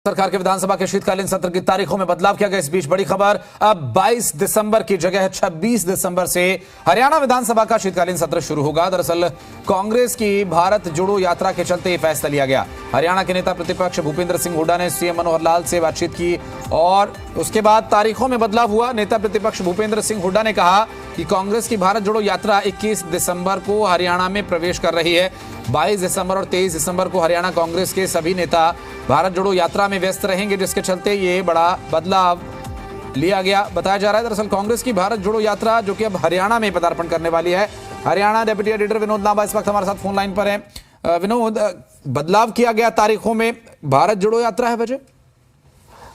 सरकार के विधानसभा के शीतकालीन सत्र की तारीखों में बदलाव किया गया। इस बीच बड़ी खबर, अब 22 दिसंबर की जगह 26 दिसंबर से हरियाणा विधानसभा का शीतकालीन सत्र शुरू होगा। दरअसल कांग्रेस की भारत जोड़ो यात्रा के चलते यह फैसला लिया गया। हरियाणा के नेता प्रतिपक्ष भूपेंद्र सिंह हुड्डा ने सीएम मनोहर लाल से बातचीत की और उसके बाद तारीखों में बदलाव हुआ। नेता प्रतिपक्ष भूपेंद्र सिंह हुड्डा ने कहा कि कांग्रेस की भारत जोड़ो यात्रा 21 दिसंबर को हरियाणा में प्रवेश कर रही है। 22 दिसंबर और 23 दिसंबर को हरियाणा कांग्रेस के सभी नेता भारत जोड़ो यात्रा में व्यस्त रहेंगे, जिसके चलते ये बड़ा बदलाव लिया गया बताया जा रहा है। दरअसल कांग्रेस की भारत जोड़ो यात्रा जो कि अब हरियाणा में पदार्पण करने वाली है। हरियाणा डेप्यूटी एडिटर विनोद नाबा इस वक्त हमारे साथ फोन लाइन पर है। विनोद, बदलाव किया गया तारीखों में, भारत जोड़ो यात्रा है वजह?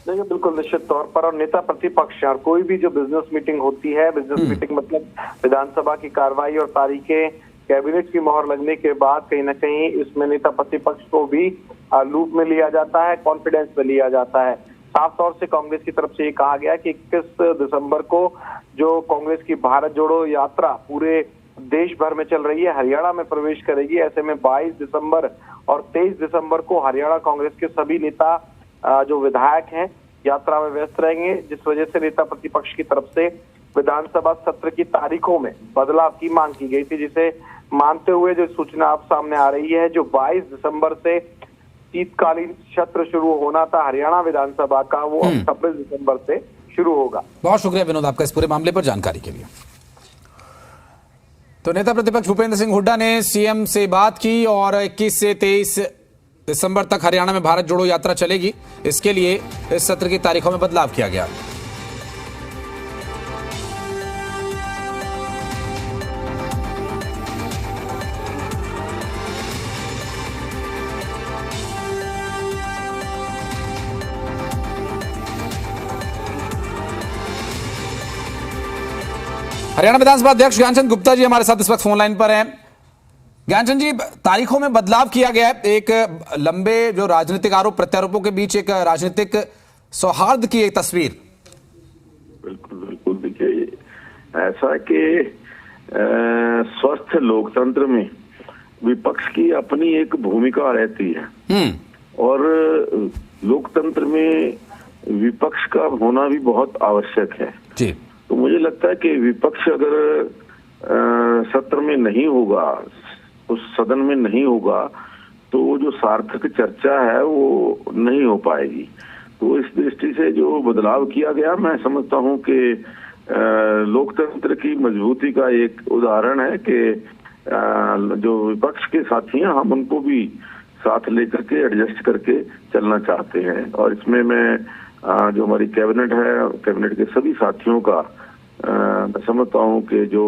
देखिए, बिल्कुल निश्चित तौर पर, और नेता प्रतिपक्ष और कोई भी जो बिजनेस मीटिंग होती है, बिजनेस मीटिंग मतलब विधानसभा की कार्रवाई और तारीखें कैबिनेट की मोहर लगने के बाद कहीं ना कहीं इसमें नेता प्रतिपक्ष को भी लूप में लिया जाता है, कॉन्फिडेंस में लिया जाता है। साफ तौर से कांग्रेस की तरफ से ये कहा गया कि 21 दिसंबर को जो कांग्रेस की भारत जोड़ो यात्रा पूरे देश भर में चल रही है, हरियाणा में प्रवेश करेगी। ऐसे में 22 दिसंबर और 23 दिसंबर को हरियाणा कांग्रेस के सभी नेता जो विधायक हैं यात्रा में व्यस्त रहेंगे, जिस वजह से नेता प्रतिपक्ष की तरफ से विधानसभा सत्र की तारीखों में बदलाव की मांग की गई थी, जिसे मानते हुए जो सूचना अब सामने आ रही है, जो 22 दिसंबर से शीतकालीन सत्र शुरू होना था हरियाणा विधानसभा का, वो अब 26 दिसंबर से शुरू होगा। बहुत शुक्रिया विनोद आपका इस पूरे मामले पर जानकारी के लिए। तो नेता प्रतिपक्ष भूपेंद्र सिंह हुड्डा ने सीएम से बात की और 21 से 23 दिसंबर तक हरियाणा में भारत जोड़ो यात्रा चलेगी। इसके लिए इस सत्र की तारीखों में बदलाव किया गया। हरियाणा विधानसभा अध्यक्ष ज्ञानचंद गुप्ता जी हमारे साथ इस वक्त फोन लाइन पर हैं। ज्ञानचंद जी, तारीखों में बदलाव किया गया है। एक लंबे जो राजनीतिक आरोप प्रत्यारोपों के बीच एक राजनीतिक सौहार्द की एक तस्वीर। बिल्कुल बिल्कुल, देखिए ऐसा कि स्वस्थ लोकतंत्र में विपक्ष की अपनी एक भूमिका रहती है और लोकतंत्र में विपक्ष का होना भी बहुत आवश्यक है जी। तो मुझे लगता है कि विपक्ष अगर सत्र में नहीं होगा, उस सदन में नहीं होगा, तो वो जो सार्थक चर्चा है वो नहीं हो पाएगी। तो इस दृष्टि से जो बदलाव किया गया, मैं समझता हूं कि लोकतंत्र की मजबूती का एक उदाहरण है कि जो विपक्ष के साथी हैं, हम उनको भी साथ लेकर के एडजस्ट करके चलना चाहते हैं। और इसमें मैं जो हमारी कैबिनेट है, कैबिनेट के सभी साथियों का मैं समझता हूँ कि जो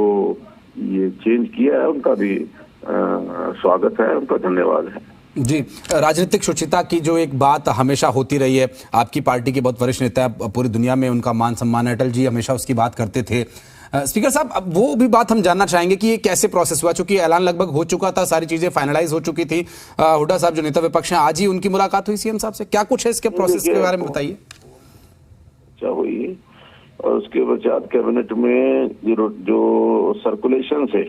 ये चेंज किया है उनका भी स्वागत है, उनका धन्यवाद है जी। राजनीतिक शुचिता की जो एक बात हमेशा होती रही है, आपकी पार्टी के बहुत वरिष्ठ नेता है, पूरी दुनिया में उनका मान सम्मान है, अटल जी हमेशा उसकी बात करते थे। स्पीकर साहब, अब वो भी बात हम जानना चाहेंगे कि ये कैसे प्रोसेस हुआ, चूंकि ऐलान लगभग हो चुका था, सारी चीजें फाइनलाइज हो चुकी थी। हुड्डा साहब जो नेता विपक्ष हैं, आज ही उनकी मुलाकात हुई सीएम साहब से, क्या कुछ है इसके प्रोसेस के बारे में बताइए। अच्छा हुई, और उसके पश्चात कैबिनेट में जो सर्कुलेशन से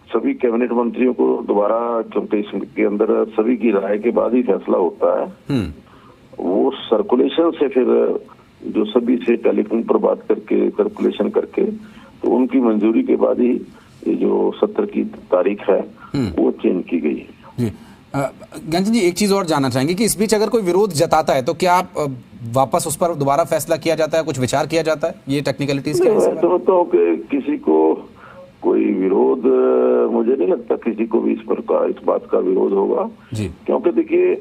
सभी कैबिनेट मंत्रियों को दोबारा, क्योंकि इसके अंदर सभी की राय के बाद ही फैसला होता है, वो सर्कुलेशन से फिर जो सभी से टेलीफोन पर बात करके सर्कुलेशन करके, तो उनकी मंजूरी के बाद ही ये जो सत्र की तारीख है वो चेंज की गई है। ज्ञानचंद जी, एक चीज और जानना चाहेंगे कि इस बीच अगर कोई विरोध जताता है तो क्या वापस उस पर दोबारा फैसला किया जाता है, कुछ विचार किया जाता है? ये टेक्निकलिटीज क्या है? मैं समझता हूँ कि किसी को कोई विरोध, मुझे नहीं लगता किसी को भी इस बात का विरोध होगा जी। क्योंकि देखिए,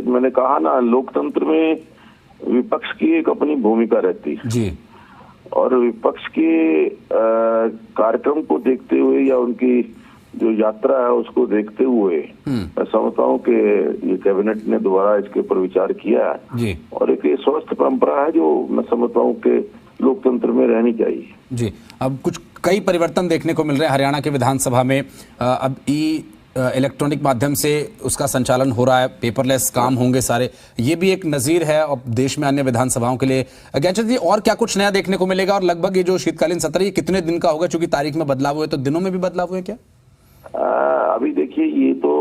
मैंने कहा ना, लोकतंत्र में विपक्ष की एक अपनी भूमिका रहती है जी, और विपक्ष के कार्यक्रम को देखते हुए या उनकी जो यात्रा है उसको देखते हुए मैं समझता हूँ कि ये कैबिनेट ने दोबारा इसके ऊपर विचार किया है जी। और एक स्वस्थ परंपरा है जो मैं समझता हूँ कि लोकतंत्र में रहनी चाहिए जी। अब कुछ कई परिवर्तन देखने को मिल रहे हैं हरियाणा के विधानसभा में। अब इलेक्ट्रॉनिक माध्यम से उसका संचालन हो रहा है, पेपरलेस काम होंगे सारे, ये भी एक नजीर है अब देश में अन्य विधानसभाओं के लिए। ज्ञानचंद जी, और क्या कुछ नया देखने को मिलेगा और लगभग ये जो शीतकालीन सत्र ये कितने दिन का होगा? चूंकि तारीख में बदलाव हुए तो दिनों में भी बदलाव हुए क्या? अभी देखिए, ये तो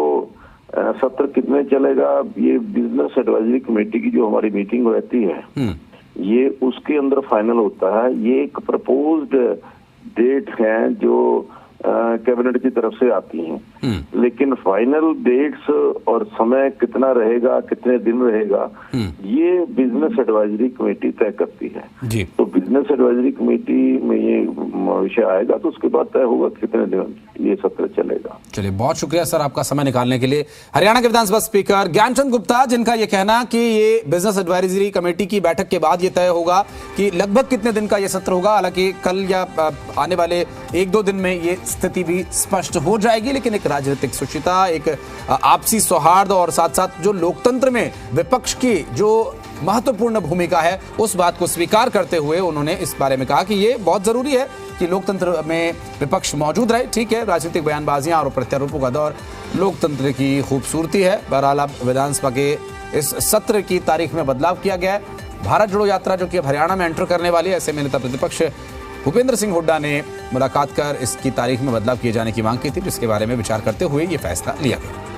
सत्र कितने चलेगा, ये बिजनेस एडवाइजरी कमेटी की जो हमारी मीटिंग रहती है ये उसके अंदर फाइनल होता है। ये एक प्रपोज्ड डेट है जो कैबिनेट की तरफ से आती हैं, लेकिन फाइनल डेट्स और समय कितना रहेगा, कितने दिन रहेगा, ये बिजनेस एडवाइजरी कमेटी तय करती है जी। तो बिजनेस एडवाइजरी कमेटी में ये विषय आएगा तो उसके बाद तय होगा कितने दिन ये सत्र चलेगा। चलिए, बहुत शुक्रिया सर आपका समय निकालने के लिए। हरियाणा के विधानसभा स्पीकर ज्ञानचंद गुप्ता, जिनका ये कहना कि ये बिजनेस एडवाइजरी कमेटी की बैठक के बाद ये तय होगा कि लगभग कितने दिन का ये सत्र होगा। हालांकि कल या आने वाले 1-2 दिन में ये स्थिति भी स्पष्ट हो जाएगी, लेकिन एक राजनीतिक सुचिता, एक आपसी सौहार्द और साथ साथ जो लोकतंत्र में विपक्ष की जो महत्वपूर्ण भूमिका है उस बात को स्वीकार करते हुए उन्होंने इस बारे में कहा कि ये बहुत जरूरी है कि लोकतंत्र में विपक्ष मौजूद रहे। ठीक है, राजनीतिक बयानबाजियां और प्रत्यारोपों का दौर लोकतंत्र की खूबसूरती है। बहरहाल अब विधानसभा के इस सत्र की तारीख में बदलाव किया गया है। भारत जोड़ो यात्रा जो कि अब हरियाणा में एंटर करने वाली है, ऐसे में नेता प्रतिपक्ष भूपेंद्र सिंह हुड्डा ने मुलाकात कर इसकी तारीख में बदलाव किए जाने की मांग की थी, जिसके बारे में विचार करते हुए ये फैसला लिया गया।